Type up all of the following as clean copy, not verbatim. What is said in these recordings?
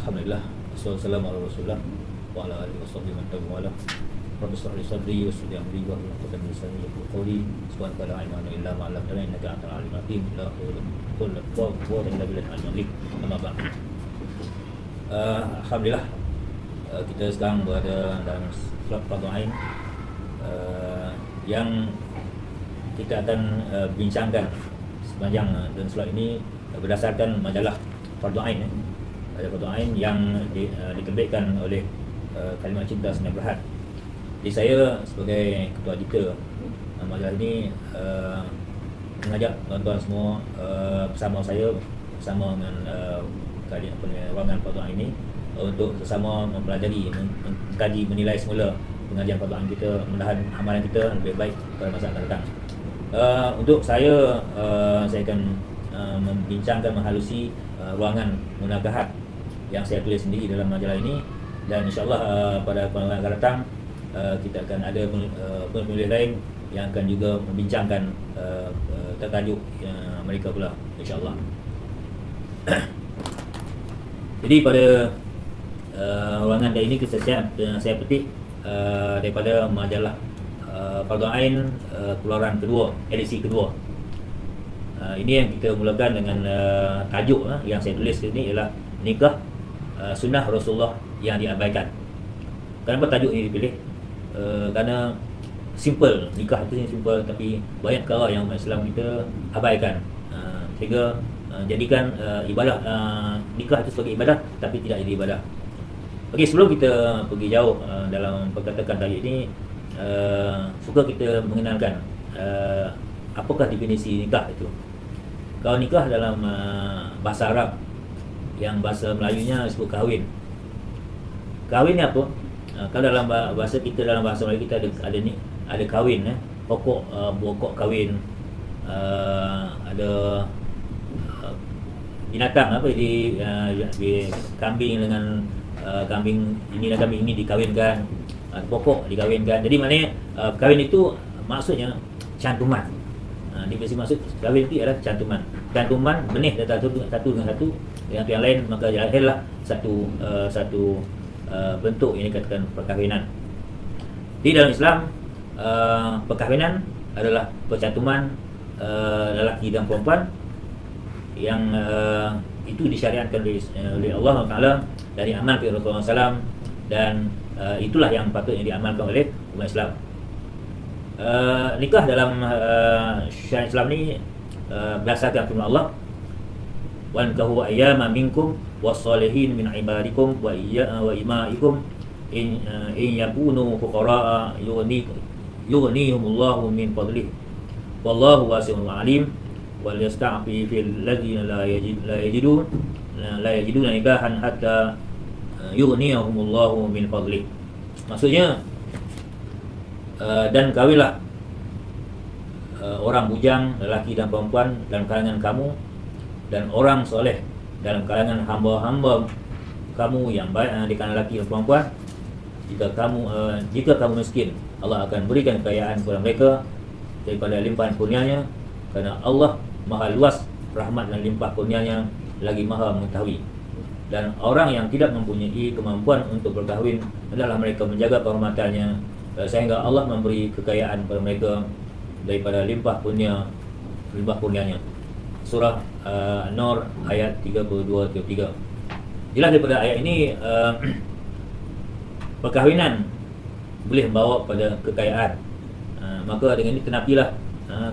Alhamdulillah, wassalamu ala rasulillah wa ala alihi washabbihi man tabi'ahu. Rabbi shrah li sadri wa yassir li amri wa hlul 'uqdatam min lisani yafqahu qawli. Subhanaka la ilma lana illa ma 'allamtana innaka antal alimul hakim. La haula wa la quwwata illa billahil aliyyil azim. Amma ba'd. Alhamdulillah, kita sekarang berada dalam surat Fardhu Ain yang kita akan bincangkan sepanjang dan surat ini berdasarkan majalah Fardhu Ain. Fardhu Ain yang diterbitkan oleh Kalimat Cinta Sdn Bhd. Jadi saya sebagai ketua editor majalah ini mengajak tuan-tuan semua bersama saya, bersama dengan ruangan Fardhu Ain ini untuk bersama mempelajari, mengkaji, menilai semula pengajian Fardhu Ain kita, mudah-mudahan amalan kita lebih baik pada masa akan datang. Untuk saya akan membincangkan, menghalusi ruangan munakahat yang saya tulis sendiri dalam majalah ini, dan insyaAllah pada pertemuan akan datang kita akan ada penulis lain yang akan juga membincangkan tajuk mereka pula, insyaAllah. Jadi pada ruangan ini saya petik daripada majalah Fardhu Ain keluaran kedua, edisi kedua. Ini yang kita mulakan dengan tajuk yang saya tulis ini ialah nikah sunnah Rasulullah yang diabaikan. Kenapa tajuk ini dipilih? Kerana simple, nikah itu simple, tapi banyak perkara yang umat Islam kita abaikan, sehingga jadikan ibadah nikah itu sebagai ibadah tapi tidak jadi ibadah. Okey, sebelum kita pergi jauh dalam perkatakan tajuk ini, suka kita mengenalkan apakah definisi nikah itu. Kalau nikah dalam bahasa Arab, yang bahasa Melayunya disebut kahwin. Kahwin ni apa? Kalau dalam bahasa kita, dalam bahasa Melayu kita ada kahwin, pokok kahwin, ada binatang apa di kambing dengan kambing ini dan kambing ini dikahwinkan, pokok dikahwinkan. Jadi maknanya kahwin itu maksudnya cantuman. Definisi maksud kahwin itu adalah cantuman benih satu dengan satu yang lain, maka lahirlah satu bentuk yang dikatakan perkahwinan. Di dalam Islam, perkahwinan adalah percantuman lelaki dan perempuan yang itu disyariatkan oleh Allah Taala dari amal Rasulullah SAW, dan itulah yang patutnya diamalkan oleh umat Islam. Nikah dalam syariat Islam ni berdasarkan firman Allah, wa ankahu ayyama minkum was-salihin min ibadikum wa imaikum in yakunu fuqara yughnihumullahu min fadlihi wallahu wasi'un alim wal yasta'fifil ladzina la yajiduna nikahan hatta yughnihumullahu min fadlihi. Maksudnya, dan kawinlah orang bujang, lelaki dan perempuan dalam kalangan kamu, dan orang soleh dalam kalangan hamba-hamba kamu yang baik di kalangan lelaki dan perempuan. Jika kamu miskin, Allah akan berikan kekayaan kepada mereka daripada limpahan kurnianya, kerana Allah maha luas rahmat dan limpah kurnianya, lagi maha mengetahui. Dan orang yang tidak mempunyai kemampuan untuk berkahwin, adalah mereka menjaga kehormatannya sehingga Allah memberi kekayaan kepada mereka daripada limpah kurnianya. Surah An-Nur ayat 32-33. Jelas daripada ayat ini perkahwinan boleh membawa pada kekayaan. Maka dengan ini kenapilah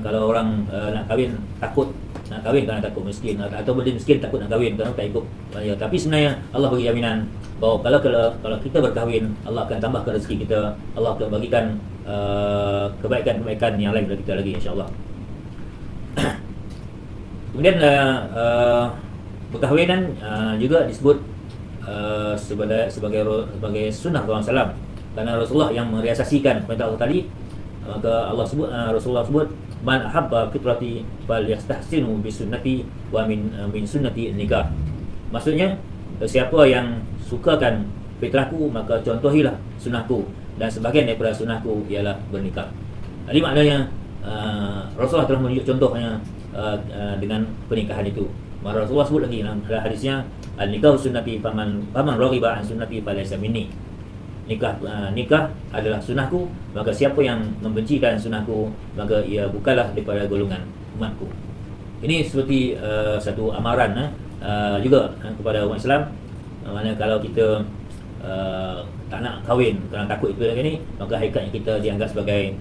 kalau orang nak kahwin kerana takut miskin, atau boleh miskin takut nak kahwin kerana tak ikut. Tapi sebenarnya Allah bagi jaminan bahawa kalau kita berkahwin, Allah akan tambahkan rezeki kita, Allah akan bagikan kebaikan-kebaikan yang lain kepada kita lagi, insya-Allah. Kemudian perkahwinan juga disebut sebagai sunnah Rasulullah SAW, kerana Rasulullah yang merealisasikan perintah Allah tadi. Maka Allah sebut, Rasulullah sebut, man ahabba fitrati fal yastahsinu bi sunnati wa min sunnati nikah. Maksudnya, siapa yang sukakan fitrahku, maka contohilah sunnahku, dan sebahagian daripada sunnahku ialah bernikah. Jadi maknanya Rasulullah telah menunjuk contohnya dengan pernikahan itu. Maka Rasulullah sebut lagi dalam hadisnya, Nikah sunnati faman raghiba an sunnati falaysa minni. Nikah adalah sunnahku, maka siapa yang membencikan sunnahku, maka ia bukanlah daripada golongan umatku. Ini seperti satu amaran juga kepada umat Islam. Mana kalau kita tak nak kahwin kerana takut itu dan ini, maka hakikatnya kita dianggap sebagai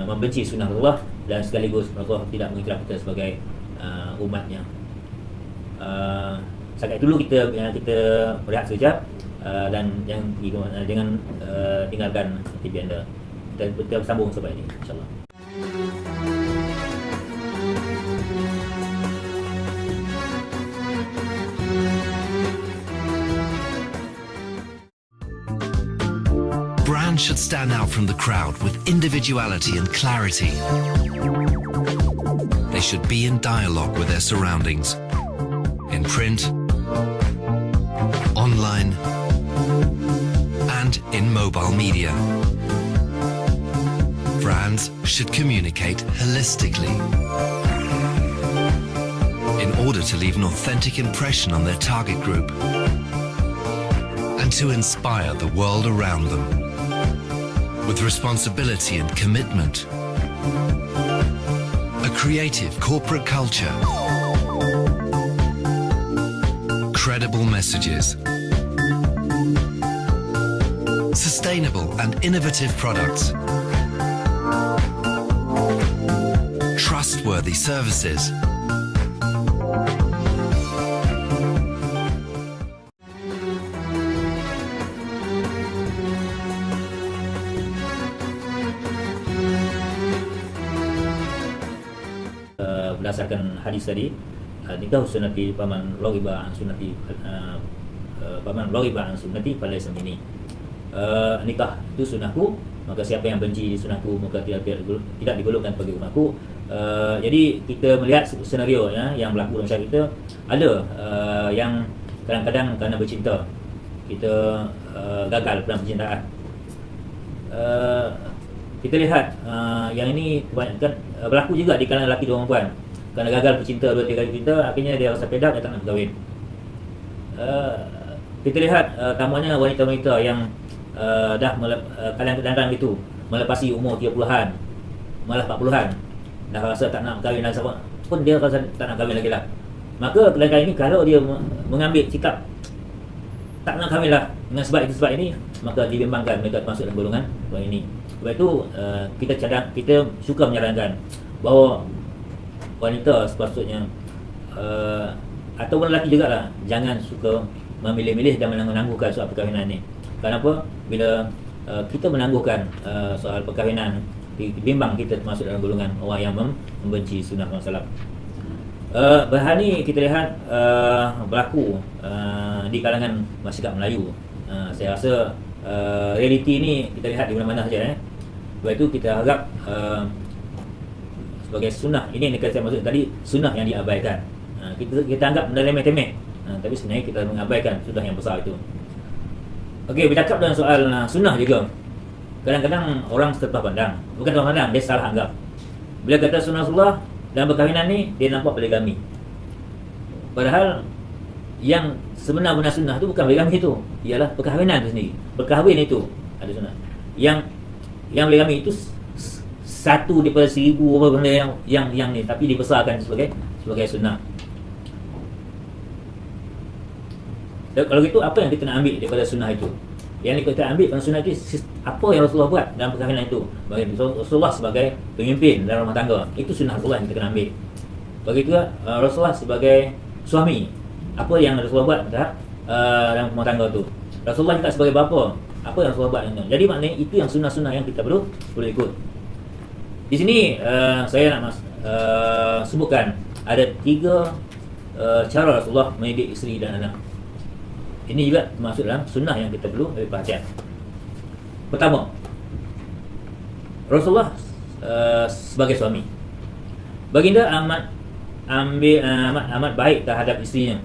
membenci sunnah Allah, dan sekaligus Allah tidak mengikrar kita sebagai umatnya. Setakat dulu kita berehat sekejap, dan jangan tinggalkan TV anda. Kita sambung sampai ini, insyaAllah. Brands should stand out from the crowd with individuality and clarity. They should be in dialogue with their surroundings, in print, online, and in mobile media. Brands should communicate holistically in order to leave an authentic impression on their target group and to inspire the world around them with responsibility and commitment. A creative corporate culture, credible messages, sustainable and innovative products, trustworthy services. Berdasarkan hadis tadi, nikah sunnati faman raghiba an sunnati faman raghiba an sunnati falaysa minni. Nikah itu sunnahku, maka siapa yang benci sunnahku maka tidak digolongkan bagi umatku. Jadi kita melihat senario yang berlaku dalam syariat kita. Ada yang kadang-kadang kerana bercinta kita gagal dalam percintaan. Kita lihat yang ini kebanyakan berlaku juga di kalangan lelaki dan perempuan. Kerana gagal bercinta 2-3 kali cinta, akhirnya dia rasa pedak, dia tak nak berkahwin. Kita lihat tamuannya wanita-wanita yang dah kadang-kadang itu melepasi umur 30-an, malah 40-an, dah rasa tak nak berkahwin lagi sama pun dia rasa tak nak kahwin lagi lah. Maka kadang-kadang ini kalau dia mengambil sikap tak nak kahwin lah dengan sebab ini, maka dibimbangkan mereka masuk dalam golongan ini. Sebab itu kita suka menyarankan bahawa wanita sepatutnya ataupun lelaki juga lah, jangan suka memilih-milih dan menangguhkan soal perkahwinan ni. Kenapa? Bila kita menangguhkan soal perkahwinan, bimbang kita termasuk dalam golongan orang yang membenci sunnah Rasulullah. Bahan ni kita lihat berlaku di kalangan masyarakat Melayu. Saya rasa realiti ni kita lihat di mana-mana saja. Sebab itu kita harap sebagai sunnah ini saya maksud tadi, sunnah yang diabaikan. Kita anggap benda remeh-temeh, tapi sebenarnya kita mengabaikan sunnah yang besar itu. Okey, bercakap dengan soal sunnah juga. Kadang-kadang orang setelah pandang, bukan setelah pandang, dia salah anggap. Bila kata sunnah Rasulullah dalam perkahwinan ni, dia nampak poligami. Padahal yang sebenar-benar sunnah tu bukan poligami itu, ialah perkahwinan itu sendiri. Berkahwin itu ada sunnah. Yang poligami itu satu daripada 1000 benda yang ni, tapi dibesarkan sebagai sunnah. Dan kalau gitu, apa yang kita nak ambil daripada sunnah itu? Yang kita ambil pada sunnah itu, apa yang Rasulullah buat dalam perkahwinan itu. Bagi Rasulullah sebagai pemimpin dalam rumah tangga, itu sunnah Rasulullah yang kita kena ambil. Begitu juga Rasulullah sebagai suami, apa yang Rasulullah buat dalam rumah tangga itu. Rasulullah juga sebagai bapa, apa yang Rasulullah buat. Jadi maknanya itu yang sunnah-sunnah yang kita perlu ikut. Di sini saya nak sebutkan ada 3 cara Rasulullah mendidik isteri dan anak. Ini juga termasuk dalam sunnah yang kita perlu ambil perhatian. Pertama, Rasulullah sebagai suami, baginda amat baik terhadap isterinya.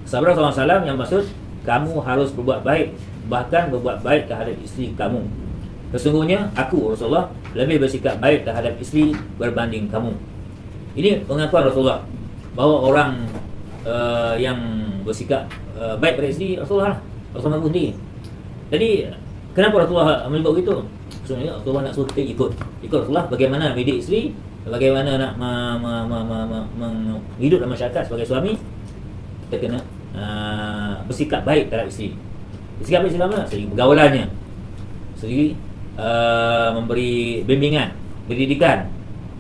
Sabda SAW yang maksud, kamu harus berbuat baik, bahkan berbuat baik terhadap isteri kamu. Sesungguhnya aku Rasulullah lebih bersikap baik terhadap isteri berbanding kamu. Ini pengakuan Rasulullah bahawa orang yang bersikap baik pada isteri Rasulullah lah. Rasulullah mengaku sendiri. Jadi kenapa Rasulullah menyebut begitu? Sebenarnya Rasulullah nak suruh kita ikut Rasulullah bagaimana mendidik isteri, bagaimana nak hidup dalam masyarakat sebagai suami. Kita kena bersikap baik terhadap isteri. Bersikap baik selama segi pergaulannya, segi memberi bimbingan, pendidikan.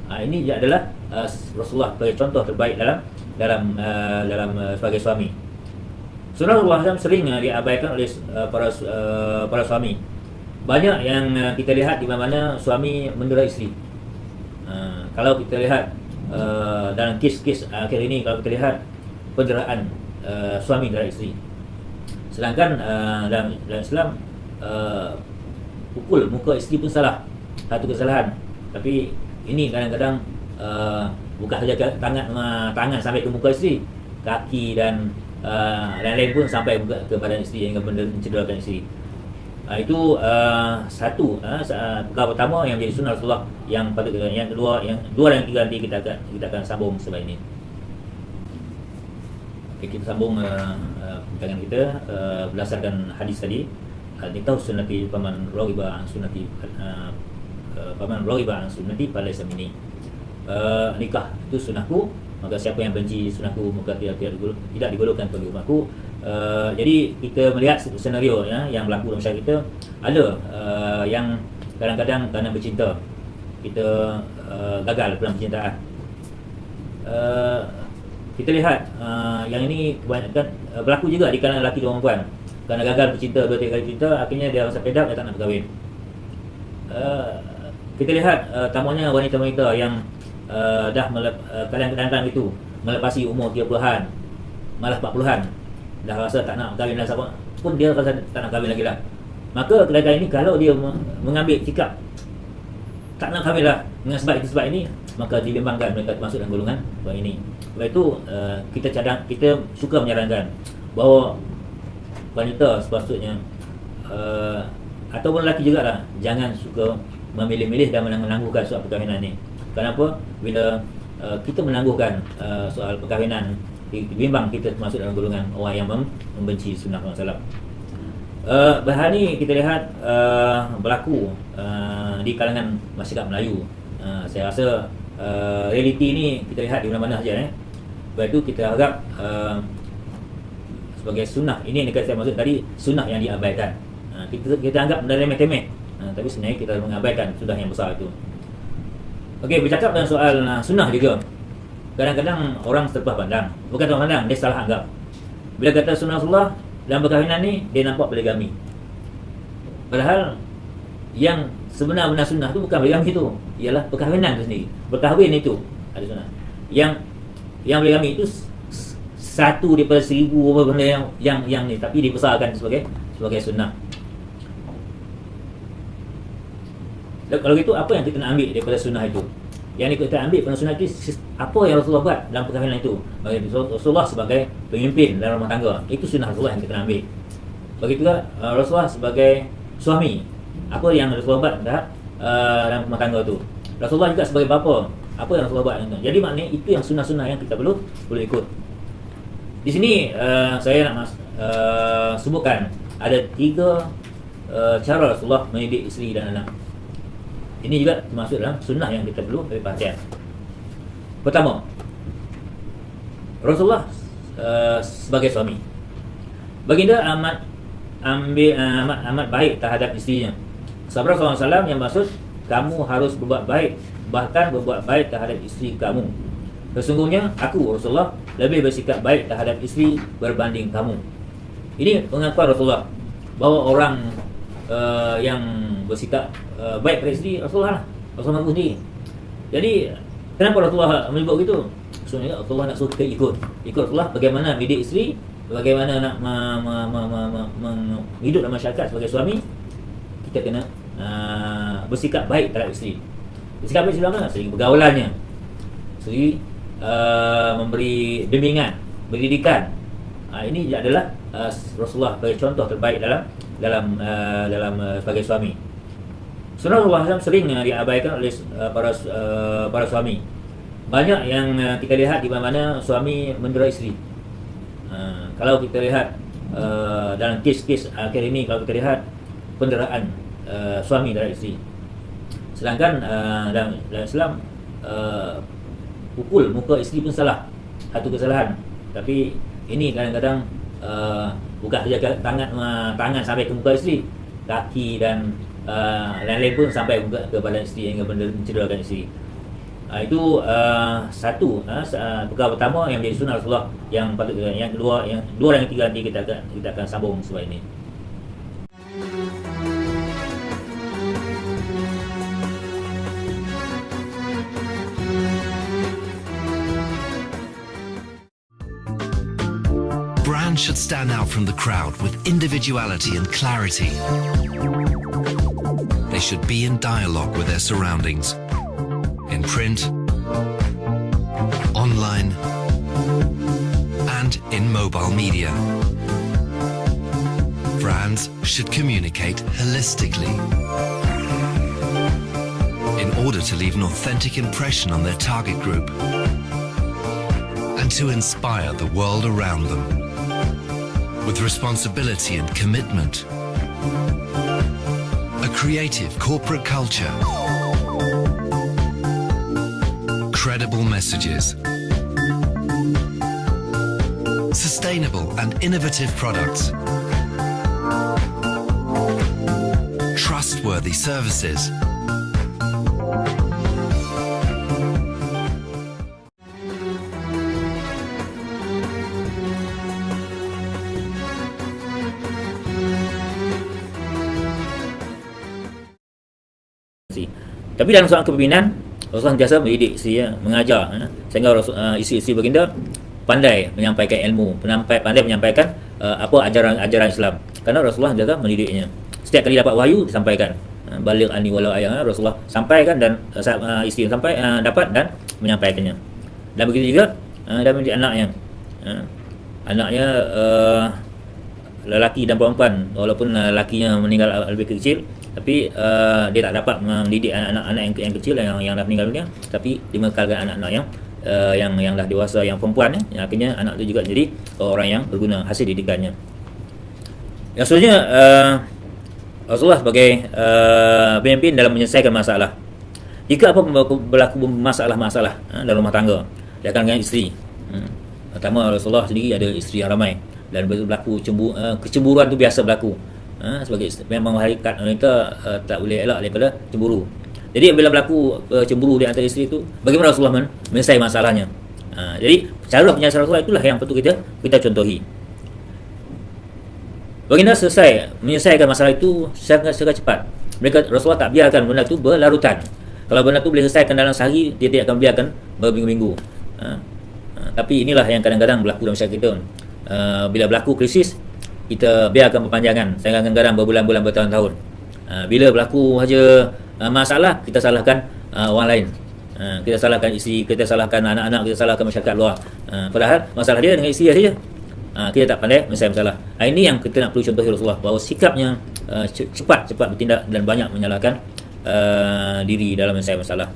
Ini adalah Rasulullah sebagai contoh terbaik dalam sebagai suami. Rasulullah SAW sering diabaikan oleh para suami. Banyak yang kita lihat di mana suami mendera isteri. Kalau kita lihat dalam kes-kes akhir ini, kalau kita lihat penderaan suami terhadap isteri. Sedangkan dalam Islam pukul muka isteri pun salah, satu kesalahan. Tapi ini kadang-kadang bukan saja tangan sampai ke muka isteri, kaki dan lain-lain pun sampai ke badan isteri hingga mencederakan isteri. Itu satu perkara pertama yang menjadi sunnah Rasulullah. Yang kedua, yang dua dan tiga nanti kita akan sambung sebab ini. Okay, kita sambung perbincangan kita berdasarkan hadis tadi. Nikah sunnati faman raghiba an sunnati pada Islam ini. Nikah itu sunnahku, maka siapa yang benci sunnahku maka tidak digolongkan bagi umatku. Jadi kita melihat senario yang berlaku dalam masyarakat kita. Ada yang kadang-kadang kerana bercinta kita gagal dalam percintaan. Kita lihat yang ini kebanyakan berlaku juga di kalangan lelaki dan perempuan. Kerana gagal bercinta 2-3 kali cinta, akhirnya dia rasa fed up, dia tak nak berkahwin. Kita lihat tamunya wanita-wanita yang dah kadang-kadang itu melepasi umur 30-an, malah 40-an, dah rasa tak nak kahwin dah, siapa pun dia rasa tak nak kahwin lagi lah. Maka kadang-kadang ini kalau dia mengambil sikap tak nak kahwin lah dengan sebab ini, maka dibimbangkan mereka masuk dalam golongan ini. Sebab itu kita suka menyarankan bahawa wanita sepatutnya ataupun lelaki jugalah, jangan suka memilih-milih dan menangguhkan soal perkahwinan ni. Kenapa? Bila kita menangguhkan soal perkahwinan, bimbang kita masuk dalam golongan orang yang membenci sunnah Rasulullah SAW. Bahan ni kita lihat berlaku di kalangan masyarakat Melayu. Saya rasa realiti ni kita lihat di mana-mana saja. Sebab itu kita harap sebagai sunnah, ini yang saya maksud tadi, sunnah yang diabaikan. Kita anggap benda remeh-temeh, tapi sebenarnya kita mengabaikan sunnah yang besar itu. Okey, bercakap tentang soal sunnah juga. Kadang-kadang orang terlepas pandang, bukan terlepas pandang, dia salah anggap. Bila kata sunnah Rasulullah dalam perkahwinan ni, dia nampak poligami. Padahal yang sebenar-benar sunnah tu bukan poligami tu, ialah perkahwinan tu sendiri. Berkahwin itu ada sunnah. Yang poligami itu satu daripada 1000 benda yang ni, tapi dibesarkan sebagai sunnah. Dan kalau gitu, apa yang kita nak ambil daripada sunnah itu? Yang kita ambil pada sunnah itu, apa yang Rasulullah buat dalam perkahwinan itu. Rasulullah sebagai pemimpin dalam rumah tangga, itu sunnah Rasulullah yang kita nak ambil. Begitulah Rasulullah sebagai suami, apa yang Rasulullah buat dalam rumah tangga itu. Rasulullah juga sebagai bapa, apa yang Rasulullah buat itu. Jadi maknanya itu yang sunnah-sunnah yang kita perlu ikut. Di sini saya nak sebutkan ada 3 cara Rasulullah mendidik isteri dan anak. Ini juga termasuk dalam sunnah yang kita perlu ambil perhatian. Pertama, Rasulullah sebagai suami, baginda amat baik terhadap isterinya. Sabda SAW yang maksud, kamu harus berbuat baik, bahkan berbuat baik terhadap isteri kamu. Sesungguhnya aku Rasulullah lebih bersikap baik terhadap isteri berbanding kamu. Ini pengakuan Rasulullah bahawa orang yang bersikap baik pada isteri Rasulullah mengaku sendiri. Jadi kenapa Rasulullah menyebut begitu? Sebenarnya Rasulullah nak suruh kita ikut Rasulullah bagaimana mendidik isteri, bagaimana nak hidup dalam masyarakat sebagai suami. Kita kena bersikap baik terhadap isteri. Bersikap baik selama segi pergaulannya, segi memberi bimbingan, pendidikan. Ini adalah Rasulullah sebagai contoh terbaik dalam sebagai suami. Sunnah Rasulullah SAW sering diabaikan oleh para suami. Banyak yang kita lihat di mana suami mendera isteri. Kalau kita lihat dalam kes-kes akhir ini, kalau kita lihat penderaan suami terhadap isteri, sedangkan dalam Islam pukul muka isteri pun salah, satu kesalahan. Tapi ini kadang-kadang bukan saja tangan sampai ke muka isteri, kaki dan lain-lain pun sampai ke badan isteri hingga mencederakan isteri. Itu satu perkara pertama yang menjadi sunnah Rasulullah. Yang patut yang kedua, yang dua dan yang ketiga nanti kita akan sambung sebab ini. Brands should stand out from the crowd with individuality and clarity. They should be in dialogue with their surroundings, in print, online, and in mobile media. Brands should communicate holistically in order to leave an authentic impression on their target group and to inspire the world around them with responsibility and commitment. A creative corporate culture, credible messages, sustainable and innovative products, trustworthy services. Tapi dalam soal kepimpinan, Rasulullah sentiasa mendidik isteri, mengajar, sehingga isteri-isteri baginda pandai menyampaikan ilmu, pandai menyampaikan apa ajaran Islam. Kerana Rasulullah sentiasa mendidiknya. Setiap kali dapat wahyu disampaikan, baligh anni walau ayah, Rasulullah sampaikan dan isteri sampai dapat dan menyampaikannya. Dan begitu juga dalam mendidik anaknya. Anaknya lelaki dan perempuan, walaupun lelakinya meninggal lebih kecil, tapi dia tak dapat mendidik anak-anak yang kecil yang dah meninggal dunia, tapi dimekalkan anak-anak yang dah dewasa, yang perempuan, yang akhirnya anak itu juga jadi orang yang berguna hasil didikannya. Yang seterusnya, Rasulullah sebagai pemimpin dalam menyelesaikan masalah. Jika apa berlaku masalah-masalah dalam rumah tangga, dia akan dengan isteri. Pertama, Rasulullah sendiri ada isteri yang ramai, dan berlaku kecemburuan itu biasa berlaku. Sebagai memang hakikat wanita tak boleh elak daripada cemburu. Jadi bila berlaku cemburu di antara isteri itu, bagaimana Rasulullah menyelesaikan masalahnya? Jadi cara penyelesaian Rasulullah itulah yang patut kita contohi. Baginda selesai menyelesaikan masalah itu sangat cepat. Rasulullah tak biarkan benda itu berlarutan. Kalau benda itu boleh selesaikan dalam sehari, dia tidak akan biarkan berminggu-minggu. Tapi inilah yang kadang-kadang berlaku dalam masyarakat kita. Bila berlaku krisis, kita biarkan berpanjangan sehingga kadang-kadang berbulan-bulan, bertahun-tahun. Bila berlaku saja masalah, kita salahkan orang lain. Kita salahkan isteri, kita salahkan anak-anak, kita salahkan masyarakat luar. Padahal masalah dia dengan isteri saja. Kita tak pandai menyelesaikan masalah. Ini yang kita nak perlu contohi Rasulullah, bahawa sikapnya cepat bertindak dan banyak menyalahkan diri dalam menyelesaikan masalah.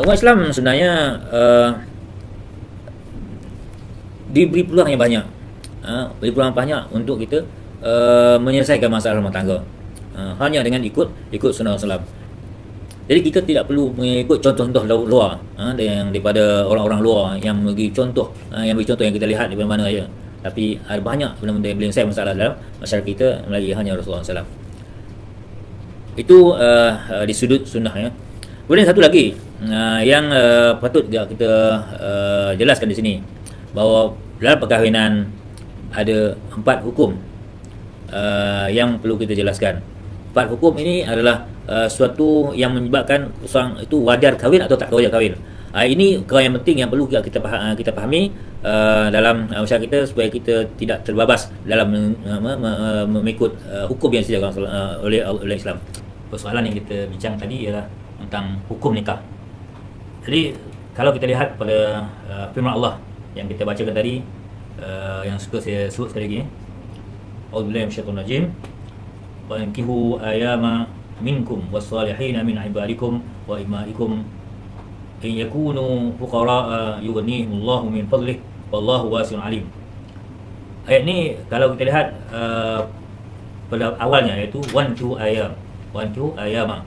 Umat Islam sebenarnya diberi peluang yang banyak. Beri peluang banyak untuk kita menyelesaikan masalah rumah tangga, hanya dengan ikut sunnah Rasulullah. Jadi kita tidak perlu mengikut contoh-contoh luar, yang daripada orang-orang luar yang bagi contoh, yang kita lihat di mana-mana saja. Tapi ada banyak benda-benda yang boleh menyelesaikan masalah dalam masyarakat kita melalui hanya Rasulullah SAW. Itu di sudut sunnah, ya. Kemudian satu lagi yang patut kita jelaskan di sini, bahawa dalam perkahwinan ada 4 hukum yang perlu kita jelaskan. 4 hukum ini adalah suatu yang menyebabkan seorang itu wajar kahwin atau tak wajar kahwin. Ini perkara yang penting yang perlu kita fahami dalam masyarakat kita, supaya kita tidak terbabas dalam mengikut hukum yang disediakan oleh Islam. Persoalan yang kita bincang tadi ialah tentang hukum nikah. Jadi kalau kita lihat pada firman Allah yang kita bacakan tadi, yang suka saya sebut sekali lagi, A'udzubillahi minasyaitonir rajim, wa ankihu ayama minkum was-salihina min ibadikum wa imaikum in yakunu fuqara yughnihimullahu min fadlihi wallahu wasi'un alim. Ayat ni kalau kita lihat pada awalnya, iaitu wankihu ayam, wankihu ayama.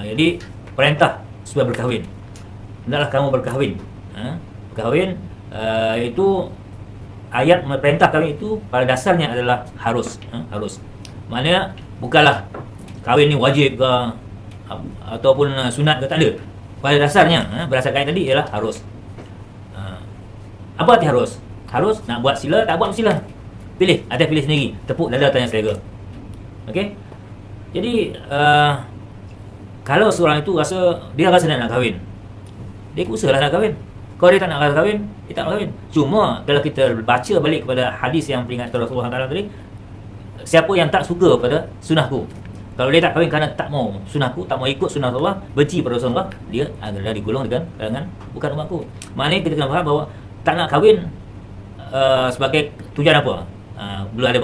Jadi perintah supaya berkahwin, hendaklah kamu berkahwin. Berkahwin itu ayat perintah kahwin itu pada dasarnya adalah harus. Harus maknanya bukanlah kahwin ni wajib ke ataupun sunat ke, tak ada. Pada dasarnya berdasarkan ayat tadi ialah harus. Apa arti harus? Harus nak buat sila, tak buat sila. Pilih, ada pilih sendiri. Tepuk dada, tanya selera. Okey. Jadi kalau seorang itu dia rasa nak kahwin, dia usahalah nak kahwin. Kalau dia tak nak kahwin, dia tak nak kahwin. Cuma kalau kita baca balik kepada hadis yang peringatkan Rasulullah SAW tadi, siapa yang tak suka pada sunnahku, kalau dia tak kahwin kerana tak mau sunnahku, tak mau ikut sunnah Allah, benci pada Rasulullah, dia adalah digolong dengan kalangan bukan umatku. Maknanya kita kena faham bahawa tak nak kahwin sebagai tujuan apa? Belum ada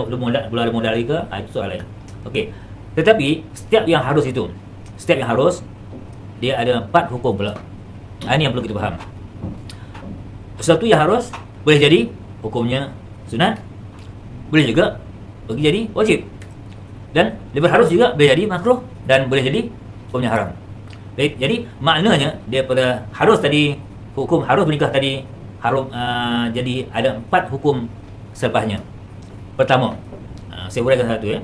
modal lagi ke? Itu soal lain. Okey. Tetapi setiap yang harus itu, setiap yang harus, dia ada 4 hukum pula. Ini yang perlu kita faham. Sesuatu yang harus boleh jadi hukumnya sunat, boleh juga boleh jadi wajib, dan lebih harus juga boleh jadi makruh, dan boleh jadi hukumnya haram. Baik, jadi maknanya daripada harus tadi, hukum harus menikah tadi, haram, jadi ada 4 hukum selepasnya. Pertama, saya uraikan satu ya.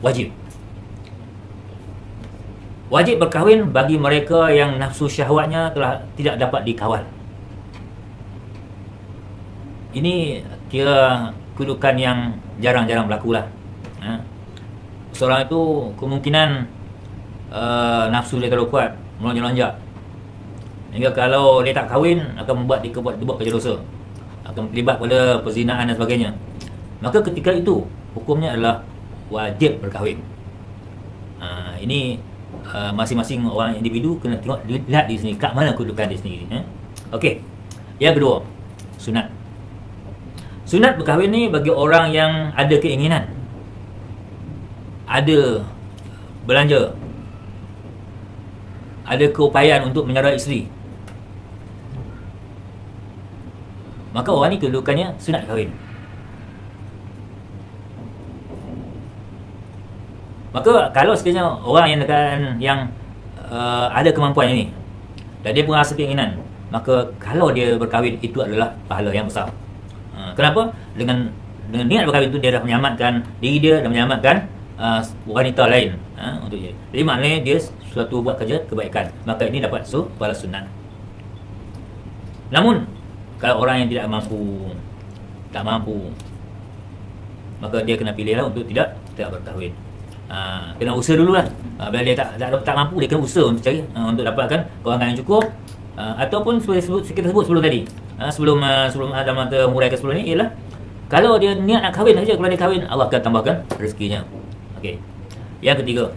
Wajib. Wajib berkahwin bagi mereka yang nafsu syahwatnya telah tidak dapat dikawal. Ini kira kedudukan yang jarang-jarang berlaku lah. Seorang itu kemungkinan nafsu dia terlalu kuat, melonjak-lonjak, hingga kalau dia tak kahwin akan membuat dia buat kerja dosa, akan terlibat pada perzinaan dan sebagainya. Maka ketika itu hukumnya adalah wajib berkahwin. Ini masing-masing orang individu kena tengok, lihat di sini kat mana kedudukan dia sendiri. Okey. Yang kedua, sunat. Sunat berkahwin ni bagi orang yang ada keinginan, ada belanja, ada keupayaan untuk menyara isteri, maka orang ni kedudukannya sunat kahwin. Maka kalau sekiranya orang yang ada kemampuan ini dan dia pun rasa keinginan, maka kalau dia berkahwin itu adalah pahala yang besar. Kenapa? Dengan niat berkahwin itu dia dah menyelamatkan diri dia dan menyelamatkan wanita lain untuk dia. Jadi maknanya dia suatu buat kerja kebaikan, maka ini dapat pahala sunat. Namun kalau orang yang tak mampu, maka dia kena pilihlah untuk tidak berkahwin. Kena usaha dululah. Bila dia tak mampu, dia kena usaha untuk cari untuk dapatkan kewangan yang cukup, ataupun seperti kita sebut sebelum tadi, sebelum ada mata muraikan sebelum ni, ialah kalau dia niat nak kahwin saja, kalau dia kahwin, Allah akan tambahkan rezekinya. Okey. Yang ketiga,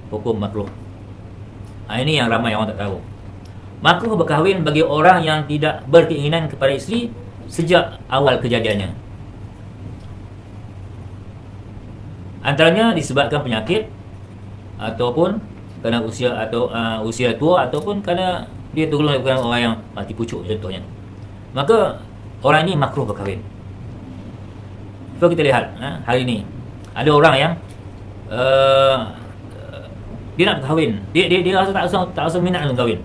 hukum makruh. Ini yang ramai orang tak tahu. Makruh berkahwin bagi orang yang tidak berkeinginan kepada isteri sejak awal kejadiannya. Antaranya disebabkan penyakit, ataupun kerana usia atau usia tua, ataupun kerana dia tergolong bukan orang yang mati pucuk contohnya. Maka orang ini makruh berkahwin. So kita lihat hari ini ada orang yang dia nak berkahwin, dia rasa tak rasa minat untuk kahwin.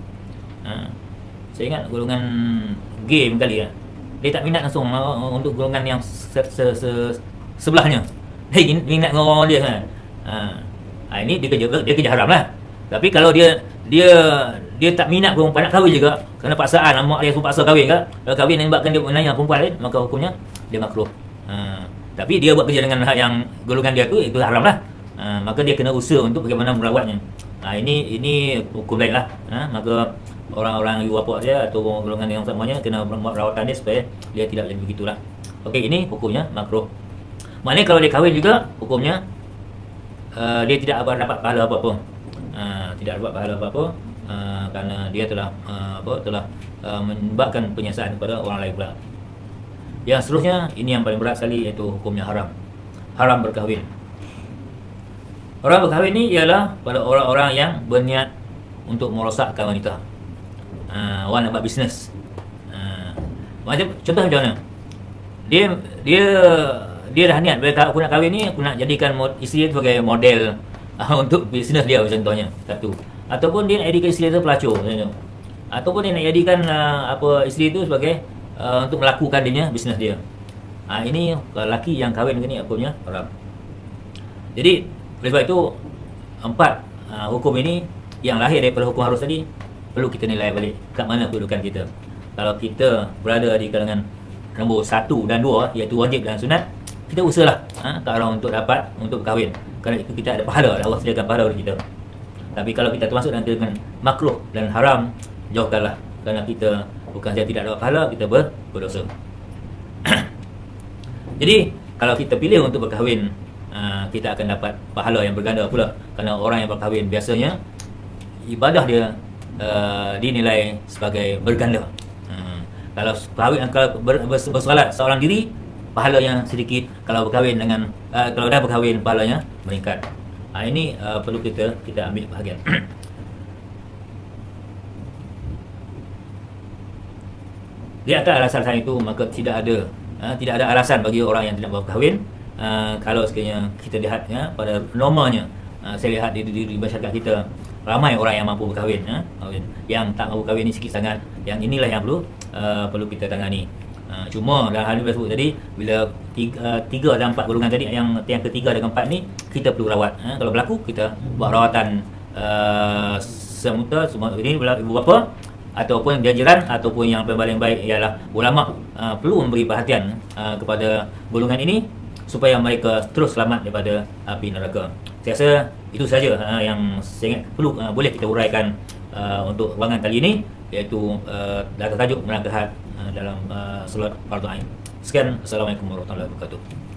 Saya ingat golongan game kali dia tak minat langsung untuk golongan yang sebelahnya. Minat dengan orang dia kan. Ini dia kerja haram lah. Tapi kalau dia tak minat perempuan nak kahwin juga, kerana paksaan, mak dia suruh paksa kahwin ke, kalau kahwin menyebabkan dia menanya perempuan lain, maka hukumnya dia makruh. Tapi dia buat kerja dengan yang golongan dia tu, itu haram lah. Maka dia kena usaha untuk bagaimana merawatnya. Ini hukum lain lah. Maka orang-orang ibu bapa dia atau golongan yang samanya kena merawatan dia supaya dia tidak lebih begitulah. Okey, ini hukumnya makruh. Maknanya kalau dia kahwin juga, hukumnya dia tidak dapat pahala apa-apa. Tidak dapat pahala apa-apa kerana dia telah menyebabkan penyiasaan kepada orang lain pula. Yang seterusnya, ini yang paling berat sekali, iaitu hukumnya haram. Haram berkahwin. Orang berkahwin ni ialah pada orang-orang yang berniat untuk merosakkan wanita. Orang nak buat bisnes. Macam contoh macam mana? Dia dia dia dah niat bila aku nak kahwin ni, aku nak jadikan isteri dia sebagai model untuk bisnes dia contohnya. Satu. Ataupun dia nak jadikan isteri dia pelacur contohnya. Ataupun dia nak jadikan isteri itu sebagai untuk melakukan dia bisnes dia. Ini lelaki yang kahwin dengan ni hukumnya haram. Jadi oleh sebab itu 4 hukum ini yang lahir daripada hukum harus tadi perlu kita nilai balik kat mana kedudukan kita. Kalau kita berada di kalangan nombor 1 dan 2 iaitu wajib dan sunat, kita usahalah ke arah untuk dapat untuk berkahwin. Kerana itu kita ada pahala, Allah sediakan pahala untuk kita. Tapi kalau kita termasuk dalam kalangan makruh dan haram, jauhkanlah, kerana kita bukan saja tidak dapat pahala, kita berdosa. Jadi kalau kita pilih untuk berkahwin, kita akan dapat pahala yang berganda pula. Kerana orang yang berkahwin biasanya ibadah dia dinilai sebagai berganda. Kalau bersolat seorang diri, pahala yang sedikit. Kalau berkahwin dengan kalau dah berkahwin, pahalanya meningkat. Ini perlu kita ambil bahagian. Di atas alasan itu, maka tidak ada alasan bagi orang yang tidak berkahwin. Kalau sekiranya kita lihat pada normalnya, saya lihat di masyarakat kita ramai orang yang mampu berkahwin. Yang tak mampu berkahwin ni sikit sangat. Yang inilah yang perlu kita tangani. Cuma dalam hal ini sebut tadi, bila 3 dan 4 golongan tadi, yang ketiga dan keempat ni kita perlu rawat. Kalau berlaku, kita buat rawatan semuta semua ini ibu bapa ataupun jajaran, ataupun yang paling baik ialah ulama perlu memberi perhatian kepada golongan ini supaya mereka terus selamat daripada api neraka. Saya rasa itu saja yang saya ingat perlu boleh kita uraikan untuk ruangan kali ini, iaitu tajuk melangkah dalam solat fardu ain. Sekian, Assalamualaikum warahmatullahi wabarakatuh.